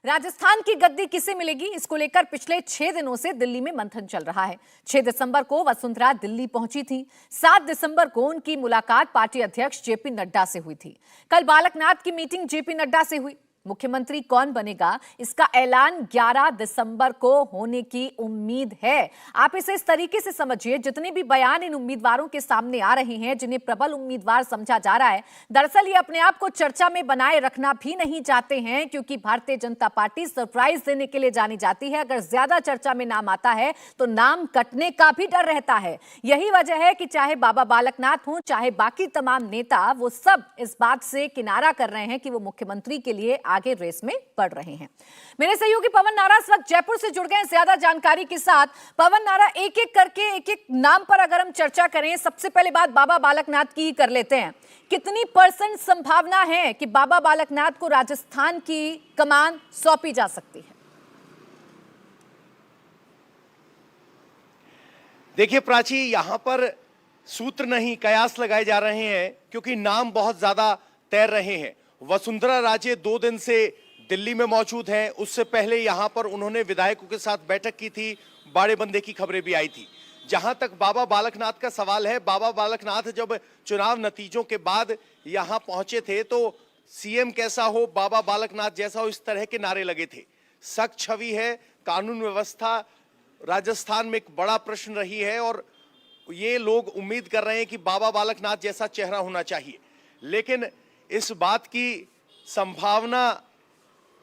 राजस्थान की गद्दी किसे मिलेगी, इसको लेकर पिछले 6 दिनों से दिल्ली में मंथन चल रहा है। 6 दिसंबर को वसुंधरा दिल्ली पहुंची थी। 7 दिसंबर को उनकी मुलाकात पार्टी अध्यक्ष जेपी नड्डा से हुई थी। कल बालकनाथ की मीटिंग जेपी नड्डा से हुई। मुख्यमंत्री कौन बनेगा, इसका ऐलान 11 दिसंबर को होने की उम्मीद है। आप इसे इस तरीके से समझिए, जितने भी बयान इन उम्मीदवारों के सामने आ रहे हैं, जिन्हें प्रबल उम्मीदवार समझा जा रहा है, दरअसल ये अपने आप को चर्चा में बनाए रखना भी नहीं चाहते हैं, क्योंकि भारतीय जनता पार्टी सरप्राइज देने के लिए जानी जाती है। अगर ज्यादा चर्चा में नाम आता है तो नाम कटने का भी डर रहता है। यही वजह है कि चाहे बाबा बालकनाथ हों, चाहे बाकी तमाम नेता, वो सब इस बात से किनारा कर रहे हैं कि वो मुख्यमंत्री के लिए आगे रेस में बढ़ रहे हैं। मेरे सहयोगी पवन नारा इस वक्त जयपुर से जुड़ गए ज्यादा जानकारी के साथ। पवन नारा, एक एक करके एक एक नाम पर अगर हम चर्चा करें, सबसे पहले बात बाबा बालकनाथ की कर लेते हैं। कितनी % संभावना है कि बाबा बालकनाथ को राजस्थान की कमान सौंपी जा सकती है? देखिए प्राची, यहां पर सूत्र नहीं कयास लगाए जा रहे हैं, क्योंकि नाम बहुत ज्यादा तैर रहे हैं। वसुंधरा राजे 2 दिन से दिल्ली में मौजूद हैं। उससे पहले यहां पर उन्होंने विधायकों के साथ बैठक की थी। बाड़े बंदे की खबरें भी आई थी। जहां तक बाबा बालकनाथ का सवाल है, बाबा बालकनाथ जब चुनाव नतीजों के बाद यहां पहुंचे थे तो सीएम कैसा हो, बाबा बालकनाथ जैसा हो, इस तरह के नारे लगे थे। सख्त छवि है, कानून व्यवस्था राजस्थान में एक बड़ा प्रश्न रही है और ये लोग उम्मीद कर रहे हैं कि बाबा बालकनाथ जैसा चेहरा होना चाहिए। लेकिन इस बात की संभावना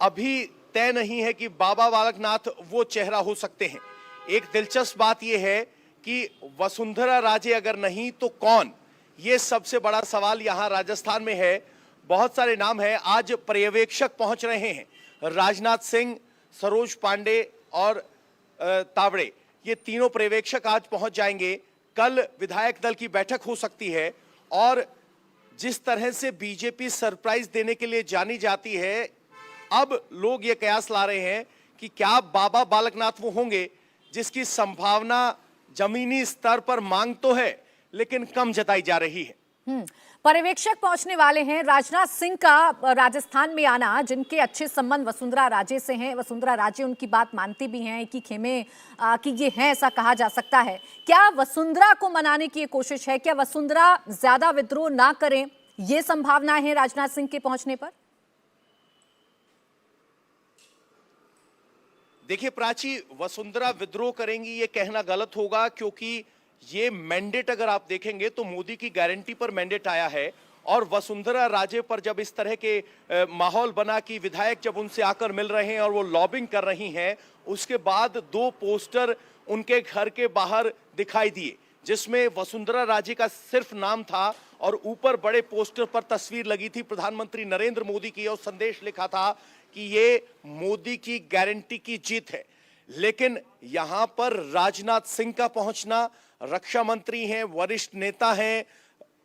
अभी तय नहीं है कि बाबा बालकनाथ वो चेहरा हो सकते हैं। एक दिलचस्प बात यह है कि वसुंधरा राजे अगर नहीं तो कौन, ये सबसे बड़ा सवाल यहां राजस्थान में है। बहुत सारे नाम हैं। आज पर्यवेक्षक पहुंच रहे हैं, राजनाथ सिंह, सरोज पांडे और तावड़े, ये तीनों पर्यवेक्षक आज पहुंच जाएंगे। कल विधायक दल की बैठक हो सकती है और जिस तरह से बीजेपी सरप्राइज देने के लिए जानी जाती है, अब लोग ये कयास ला रहे हैं कि क्या बाबा बालकनाथ वो होंगे जिसकी संभावना जमीनी स्तर पर मांग तो है लेकिन कम जताई जा रही है। पर्यवेक्षक पहुंचने वाले हैं। राजनाथ सिंह का राजस्थान में आना, जिनके अच्छे संबंध वसुंधरा राजे से हैं, वसुंधरा राजे उनकी बात मानती भी हैं, एक ही खेमे कि ये हैं, ऐसा कहा जा सकता है। क्या वसुंधरा को मनाने की ये कोशिश है? क्या वसुंधरा ज्यादा विद्रोह ना करें, ये संभावना है राजनाथ सिंह के पहुंचने पर? देखिए प्राची, वसुंधरा विद्रोह करेंगी ये कहना गलत होगा, क्योंकि ये मैंडेट अगर आप देखेंगे तो मोदी की गारंटी पर मैंडेट आया है। और वसुंधरा राजे पर जब इस तरह के माहौल बना कि विधायक जब उनसे आकर मिल रहे हैं और वो लॉबिंग कर रही हैं, उसके बाद 2 पोस्टर उनके घर के बाहर दिखाई दिए जिसमें वसुंधरा राजे का सिर्फ नाम था और ऊपर बड़े पोस्टर पर तस्वीर लगी थी प्रधानमंत्री नरेंद्र मोदी की और संदेश लिखा था कि ये मोदी की गारंटी की जीत है। लेकिन यहां पर राजनाथ सिंह का पहुंचना, रक्षा मंत्री हैं, वरिष्ठ नेता हैं,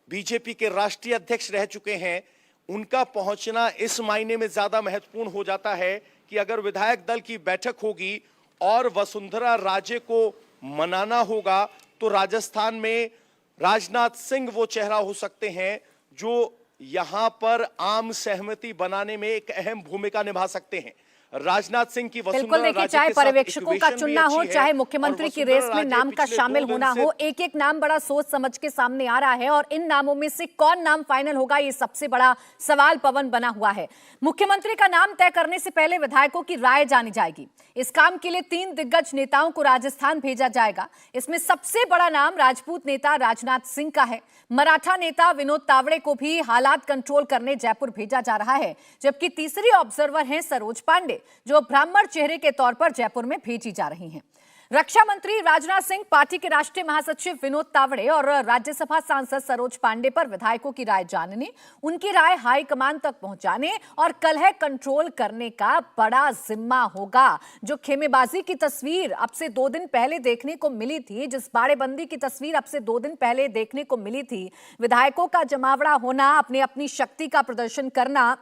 बीजेपी के राष्ट्रीय अध्यक्ष रह चुके हैं, उनका पहुंचना इस मायने में ज्यादा महत्वपूर्ण हो जाता है कि अगर विधायक दल की बैठक होगी और वसुंधरा राजे को मनाना होगा तो राजस्थान में राजनाथ सिंह वो चेहरा हो सकते हैं जो यहां पर आम सहमति बनाने में एक अहम भूमिका निभा सकते हैं। राजनाथ सिंह की बिल्कुल, देखिए, चाहे पर्यवेक्षकों का चुनना हो, चाहे मुख्यमंत्री की रेस में नाम का शामिल होना हो, एक एक नाम बड़ा सोच समझ के सामने आ रहा है और इन नामों में से कौन नाम फाइनल होगा, ये सबसे बड़ा सवाल पवन बना हुआ है। मुख्यमंत्री का नाम तय करने से पहले विधायकों की राय जानी जाएगी। इस काम के लिए 3 दिग्गज नेताओं को राजस्थान भेजा जाएगा। इसमें सबसे बड़ा नाम राजपूत नेता राजनाथ सिंह का है। मराठा नेता विनोद तावड़े को भी हालात कंट्रोल करने जयपुर भेजा जा रहा है, जबकि तीसरी ऑब्जर्वर हैं सरोज पांडे, जो ब्राह्मण चेहरे के तौर पर जयपुर में भेजी जा रही हैं। रक्षा मंत्री राजनाथ सिंह, पार्टी के राष्ट्रीय महासचिव विनोद तावड़े और राज्यसभा सांसद सरोज पांडे पर विधायकों की राय जानने, उनकी राय हाईकमान तक पहुंचाने और कलह कंट्रोल करने का बड़ा जिम्मा होगा। जो खेमेबाजी की तस्वीर अब से 2 दिन पहले देखने को मिली थी, जिस बाड़ेबंदी की तस्वीर अब से 2 दिन पहले देखने को मिली थी, विधायकों का जमावड़ा होना, अपनी शक्ति का प्रदर्शन करना,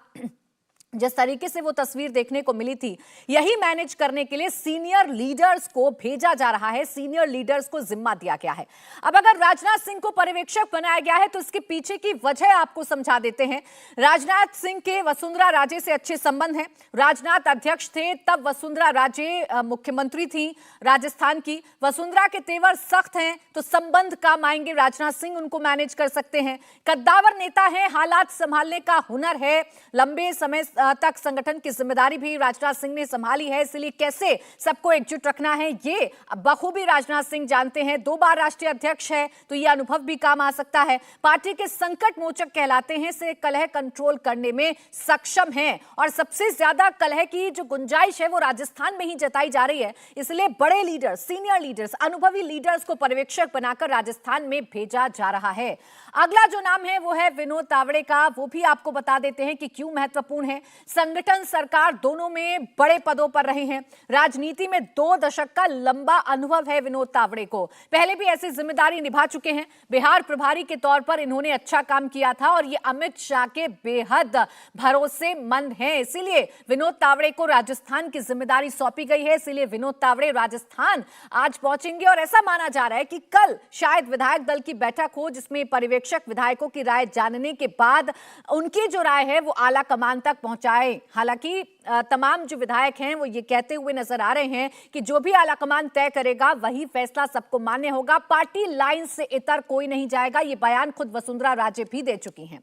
जिस तरीके से वो तस्वीर देखने को मिली थी, यही मैनेज करने के लिए सीनियर लीडर्स को भेजा जा रहा है, सीनियर लीडर्स को जिम्मा दिया गया है। अब अगर राजनाथ सिंह को पर्यवेक्षक बनाया गया है तो इसके पीछे की वजह आपको समझा देते हैं। राजनाथ सिंह के वसुंधरा राजे से अच्छे संबंध हैं। राजनाथ अध्यक्ष थे तब वसुंधरा राजे मुख्यमंत्री थी राजस्थान की। वसुंधरा के तेवर सख्त हैं तो संबंध काम आएंगे, राजनाथ सिंह उनको मैनेज कर सकते हैं। कद्दावर नेता हैं, हालात संभालने का हुनर है, लंबे समय तक संगठन की जिम्मेदारी भी राजनाथ सिंह ने संभाली है, इसलिए कैसे सबको एकजुट रखना है ये बखूबी राजनाथ सिंह जानते हैं। 2 बार राष्ट्रीय अध्यक्ष है तो ये अनुभव भी काम आ सकता है। पार्टी के संकट मोचक कहलाते हैं, से कलह कंट्रोल करने में सक्षम हैं और सबसे ज्यादा कलह की जो गुंजाइश है वो राजस्थान में ही जताई जा रही है। इसलिए बड़े लीडर, सीनियर लीडर्स, अनुभवी लीडर्स को पर्यवेक्षक बनाकर राजस्थान में भेजा जा रहा है। अगला जो नाम है वो है विनोद तावड़े का। वो भी आपको बता देते हैं कि क्यों महत्वपूर्ण है। संगठन, सरकार दोनों में बड़े पदों पर रहे हैं। राजनीति में 2 दशक का लंबा अनुभव है विनोद तावड़े को। पहले भी ऐसी जिम्मेदारी निभा चुके हैं। बिहार प्रभारी के तौर पर इन्होंने अच्छा काम किया था और ये अमित शाह के बेहद भरोसेमंद हैं। इसीलिए विनोद तावड़े को राजस्थान की जिम्मेदारी सौंपी गई है। इसीलिए विनोद तावड़े राजस्थान आज पहुंचेंगे और ऐसा माना जा रहा है कि कल शायद विधायक दल की बैठक हो, जिसमें पर्यवेक्षक विधायकों की राय जानने के बाद उनकी जो राय है वो आला कमान तक पहुंचाए। हालांकि तमाम जो विधायक हैं वो ये कहते हुए नजर आ रहे हैं कि जो भी आला कमान तय करेगा वही फैसला सबको मान्य होगा, पार्टी लाइन से इतर कोई नहीं जाएगा। ये बयान खुद वसुंधरा राजे भी दे चुकी हैं।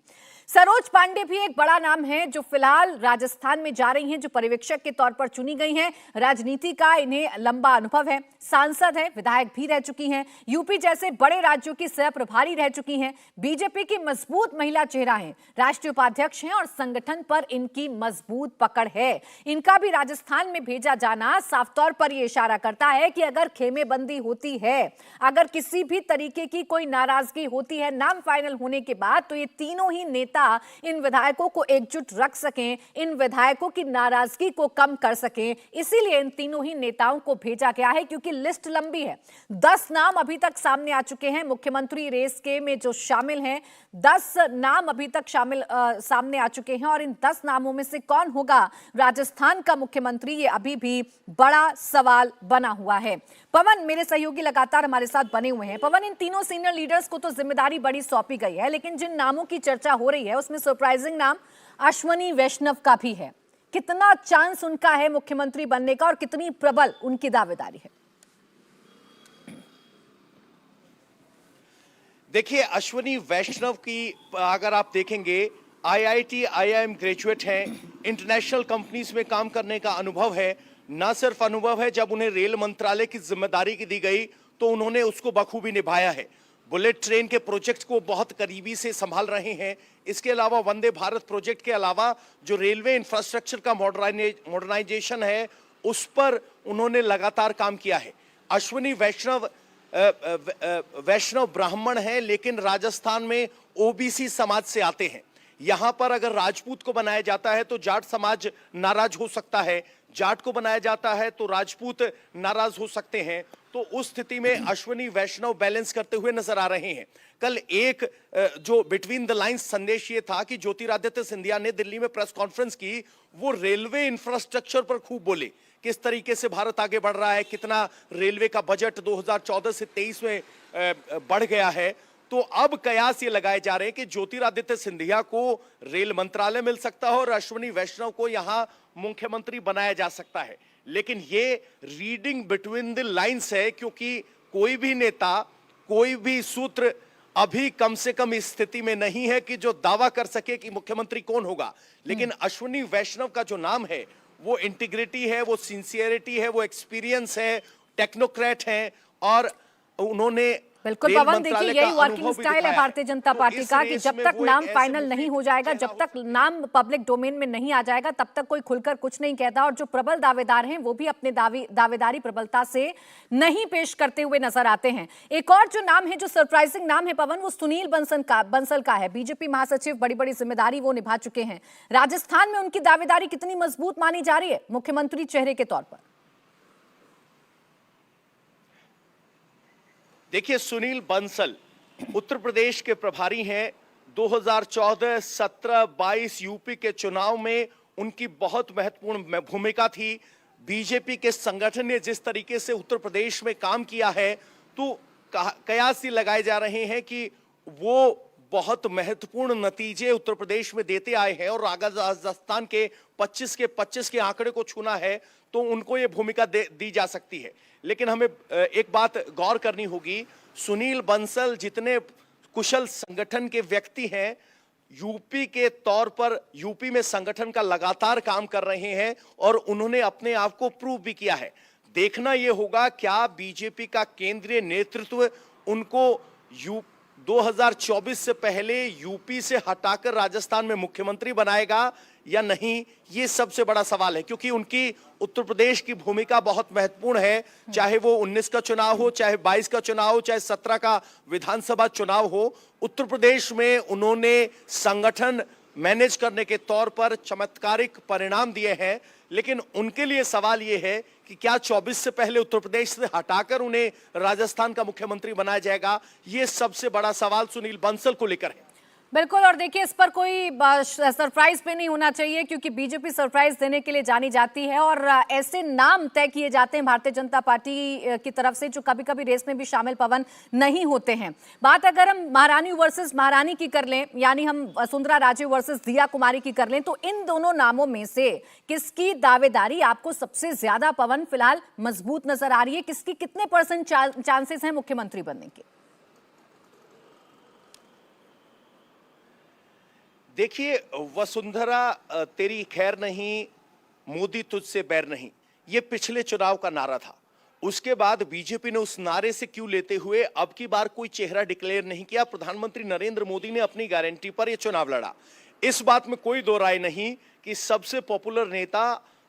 सरोज पांडे भी एक बड़ा नाम है जो फिलहाल राजस्थान में जा रही हैं, जो पर्यवेक्षक के तौर पर चुनी गई हैं। राजनीति का इन्हें लंबा अनुभव है, सांसद है, विधायक भी रह चुकी हैं, यूपी जैसे बड़े राज्यों की सह प्रभारी रह चुकी हैं, बीजेपी की मजबूत महिला चेहरा है, राष्ट्रीय उपाध्यक्ष हैं और संगठन पर इनकी मजबूत पकड़ है। इनका भी राजस्थान में भेजा जाना साफ तौर पर यह इशारा करता है कि अगर खेमेबंदी होती है, अगर किसी भी तरीके की कोई नाराजगी होती है नाम फाइनल होने के बाद, तो ये तीनों ही नेता इन विधायकों को एकजुट रख सकें, इन विधायकों की नाराजगी को कम कर सकें। इसीलिए इन तीनों ही नेताओं को भेजा गया है, क्योंकि लिस्ट लंबी है। 10 नाम अभी तक सामने आ चुके हैं मुख्यमंत्री रेस के में जो शामिल हैं। 10 नाम अभी तक सामने आ चुके हैं और इन 10 नामों में से कौन होगा राजस्थान का मुख्यमंत्री, ये अभी भी बड़ा सवाल बना हुआ है। पवन, मेरे सहयोगी लगातार हमारे साथ बने हुए हैं। पवन, इन तीनों सीनियर लीडर्स को तो जिम्मेदारी बड़ी सौंपी गई है, लेकिन जिन नामों की चर्चा हो रही है उसमें सरप्राइजिंग नाम अश्वनी वैष्णव का भी है। कितना चांस उनका है मुख्यमंत्री बनने का और कितनी प्रबल उनकी दावेदारी है? देखिए, अश्वनी वैष्णव की अगर आप देखेंगे, आईआईटी, आईआईएम ग्रेजुएट हैं, इंटरनेशनल कंपनीज में काम करने का अनुभव है। ना सिर्फ अनुभव है, जब उन्हें रेल मंत्रालय की जिम्मेदारी की दी गई तो उन्होंने उसको बखूबी निभाया है। बुलेट ट्रेन के प्रोजेक्ट को बहुत करीबी से संभाल रहे हैं। इसके अलावा वंदे भारत प्रोजेक्ट के अलावा जो रेलवे इंफ्रास्ट्रक्चर का मॉडर्नाइजेशन है उस पर उन्होंने लगातार काम किया है। अश्वनी वैष्णव ब्राह्मण हैं, लेकिन राजस्थान में ओबीसी समाज से आते हैं। यहां पर अगर राजपूत को बनाया जाता है तो जाट समाज नाराज हो सकता है, जाट को बनाया जाता है तो राजपूत नाराज हो सकते हैं। तो उस स्थिति में अश्वनी वैष्णव बैलेंस करते हुए नजर आ रहे हैं। कल एक जो बिटवीन द लाइंस संदेश ये था कि ज्योतिरादित्य सिंधिया ने दिल्ली में प्रेस कॉन्फ्रेंस की, वो रेलवे इंफ्रास्ट्रक्चर पर खूब बोले, किस तरीके से भारत आगे बढ़ रहा है, कितना रेलवे का बजट 2014 से 23 में बढ़ गया है। तो अब कयास ये लगाए जा रहे हैं कि ज्योतिरादित्य सिंधिया को रेल मंत्रालय मिल सकता है और अश्वनी वैष्णव को यहां मुख्यमंत्री बनाया जा सकता है। लेकिन ये रीडिंग बिटवीन द लाइंस है, क्योंकि कोई भी नेता, कोई भी सूत्र अभी कम से कम इस स्थिति में नहीं है कि जो दावा कर सके कि मुख्यमंत्री कौन होगा। लेकिन अश्वनी वैष्णव का जो नाम है वो इंटीग्रिटी है, वो सिंसियरिटी है, वो एक्सपीरियंस है, टेक्नोक्रेट है और उन्होंने बिल्कुल पवन, देखिए यही वर्किंग स्टाइल है भारतीय जनता पार्टी का कि जब तक नाम फाइनल नहीं हो जाएगा, जब तक नाम पब्लिक डोमेन में नहीं आ जाएगा, तब तक कोई खुलकर कुछ नहीं कहता। और जो प्रबल दावेदार हैं वो भी अपने दावेदारी प्रबलता से नहीं पेश करते हुए नजर आते हैं। एक और जो नाम है, जो सरप्राइजिंग नाम है पवन, वो सुनील बंसल का है। बीजेपी महासचिव, बड़ी बड़ी जिम्मेदारी वो निभा चुके हैं। राजस्थान में उनकी दावेदारी कितनी मजबूत मानी जा रही है मुख्यमंत्री चेहरे के तौर पर? देखिए, सुनील बंसल उत्तर प्रदेश के प्रभारी हैं। 2014, 17, 22 यूपी के चुनाव में उनकी बहुत महत्वपूर्ण भूमिका थी। बीजेपी के संगठन ने जिस तरीके से उत्तर प्रदेश में काम किया है, तो कयास ही लगाए जा रहे हैं कि वो बहुत महत्वपूर्ण नतीजे उत्तर प्रदेश में देते आए हैं और अगर राजस्थान के 25 के आंकड़े को छूना है तो उनको ये भूमिका दी जा सकती है। लेकिन हमें एक बात गौर करनी होगी, सुनील बंसल जितने कुशल संगठन के व्यक्ति हैं, यूपी के तौर पर यूपी में संगठन का लगातार काम कर रहे हैं और उन्होंने अपने आप को प्रूव भी किया है। देखना यह होगा क्या बीजेपी का केंद्रीय नेतृत्व उनको 2024 से पहले यूपी से हटाकर राजस्थान में मुख्यमंत्री बनाएगा या नहीं, ये सबसे बड़ा सवाल है। क्योंकि उनकी उत्तर प्रदेश की भूमिका बहुत महत्वपूर्ण है, चाहे वो 19 का चुनाव हो, चाहे 22 का चुनाव हो, चाहे 17 का विधानसभा चुनाव हो। उत्तर प्रदेश में उन्होंने संगठन मैनेज करने के तौर पर चमत्कारिक परिणाम दिए हैं। लेकिन उनके लिए सवाल यह है कि क्या 24 से पहले उत्तर प्रदेश से हटाकर उन्हें राजस्थान का मुख्यमंत्री बनाया जाएगा, ये सबसे बड़ा सवाल सुनील बंसल को लेकर है। बिल्कुल, और देखिए इस पर कोई सरप्राइज पे नहीं होना चाहिए क्योंकि बीजेपी सरप्राइज देने के लिए जानी जाती है और ऐसे नाम तय किए जाते हैं भारतीय जनता पार्टी की तरफ से जो कभी कभी रेस में भी शामिल पवन नहीं होते हैं। बात अगर हम महारानी वर्सेस महारानी की कर लें, यानी हम वसुंधरा राजे वर्सेस दिया कुमारी की कर लें, तो इन दोनों नामों में से किसकी दावेदारी आपको सबसे ज्यादा पवन फिलहाल मजबूत नजर आ रही है? किसकी कितने % चांसेस हैं मुख्यमंत्री बनने के? देखिए, वसुंधरा तेरी खैर नहीं, मोदी तुझसे बैर नहीं, ये पिछले चुनाव का नारा था। उसके बाद बीजेपी ने उस नारे से क्यों लेते हुए अब की बार कोई चेहरा डिक्लेयर नहीं किया। प्रधानमंत्री नरेंद्र मोदी ने अपनी गारंटी पर यह चुनाव लड़ा। इस बात में कोई दो राय नहीं कि सबसे पॉपुलर नेता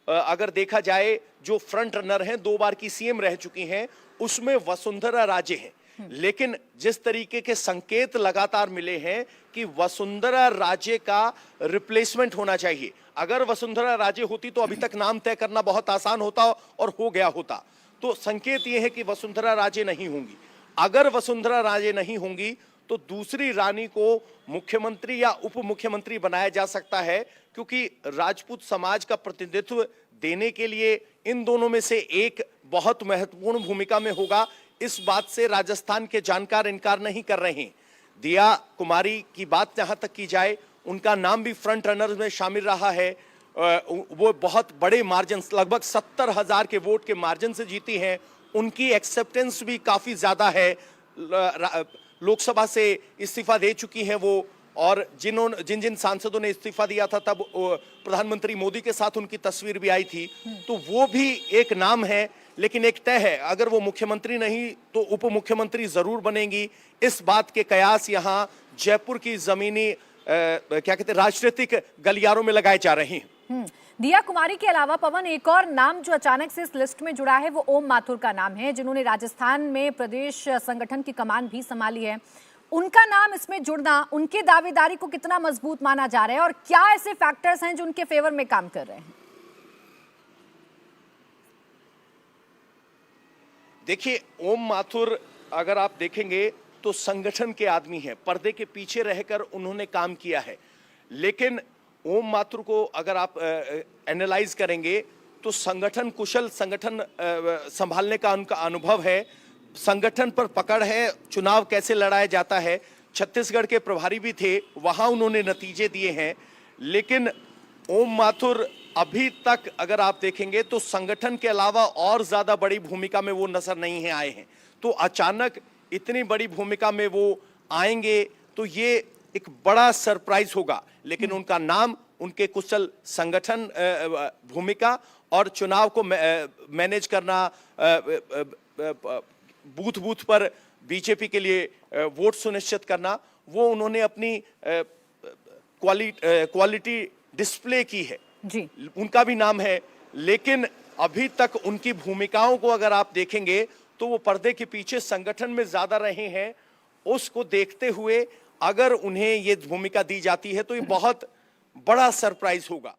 अगर देखा जाए जो फ्रंट रनर हैं, 2 बार की सीएम रह चुकी हैं, उसमें वसुंधरा राजे हैं। लेकिन जिस तरीके के संकेत लगातार मिले हैं कि वसुंधरा राजे का रिप्लेसमेंट होना चाहिए, अगर वसुंधरा राजे होती तो अभी तक नाम तय करना बहुत आसान होता और हो गया होता। तो संकेत यह है कि वसुंधरा राजे नहीं होंगी। अगर वसुंधरा राजे नहीं होंगी तो दूसरी रानी को मुख्यमंत्री या उप मुख्यमंत्री बनाया जा सकता है, क्योंकि राजपूत समाज का प्रतिनिधित्व देने के लिए इन दोनों में से एक बहुत महत्वपूर्ण भूमिका में होगा। इस बात से राजस्थान के जानकार इनकार नहीं कर रहे हैं। दिया कुमारी की बात जहां तक की जाए, उनका नाम भी फ्रंट रनर्स में शामिल रहा है। वो बहुत बड़े मार्जिन, लगभग 70,000 के वोट के मार्जिन से जीती हैं। उनकी एक्सेप्टेंस भी काफी ज्यादा है। लोकसभा से इस्तीफा दे चुकी हैं वो, और जिन सांसदों ने इस्तीफा दिया था तब प्रधानमंत्री मोदी के साथ उनकी तस्वीर भी आई थी। तो वो भी एक नाम है। लेकिन एक तय है, अगर वो मुख्यमंत्री नहीं तो उप मुख्यमंत्री जरूर बनेंगी। इस बात के कयास यहाँ जयपुर की जमीनी क्या कहते हैं राजनीतिक गलियारों में लगाए जा रहे हैं। दिया कुमारी के अलावा पवन, एक और नाम जो अचानक से इस लिस्ट में जुड़ा है वो ओम माथुर का नाम है, जिन्होंने राजस्थान में प्रदेश संगठन की कमान भी संभाली है। उनका नाम इसमें जुड़ना, उनकी दावेदारी को कितना मजबूत माना जा रहा है और क्या ऐसे फैक्टर्स हैं जो उनके फेवर में काम कर रहे हैं? देखिए, ओम माथुर अगर आप देखेंगे तो संगठन के आदमी हैं, पर्दे के पीछे रहकर उन्होंने काम किया है। लेकिन ओम माथुर को अगर आप एनालाइज करेंगे तो संगठन कुशल, संगठन संभालने का उनका अनुभव है, संगठन पर पकड़ है, चुनाव कैसे लड़ाया जाता है। छत्तीसगढ़ के प्रभारी भी थे, वहां उन्होंने नतीजे दिए हैं। लेकिन ओम माथुर अभी तक अगर आप देखेंगे तो संगठन के अलावा और ज्यादा बड़ी भूमिका में वो नजर नहीं है आए हैं। तो अचानक इतनी बड़ी भूमिका में वो आएंगे तो ये एक बड़ा सरप्राइज होगा। लेकिन उनका नाम, उनके कुशल संगठन भूमिका और चुनाव को मैनेज करना, बूथ बूथ पर बीजेपी के लिए वोट सुनिश्चित करना, वो उन्होंने अपनी क्वालिटी डिस्प्ले की है जी। उनका भी नाम है। लेकिन अभी तक उनकी भूमिकाओं को अगर आप देखेंगे तो वो पर्दे के पीछे संगठन में ज्यादा रहे हैं। उसको देखते हुए अगर उन्हें ये भूमिका दी जाती है तो ये बहुत बड़ा सरप्राइज होगा।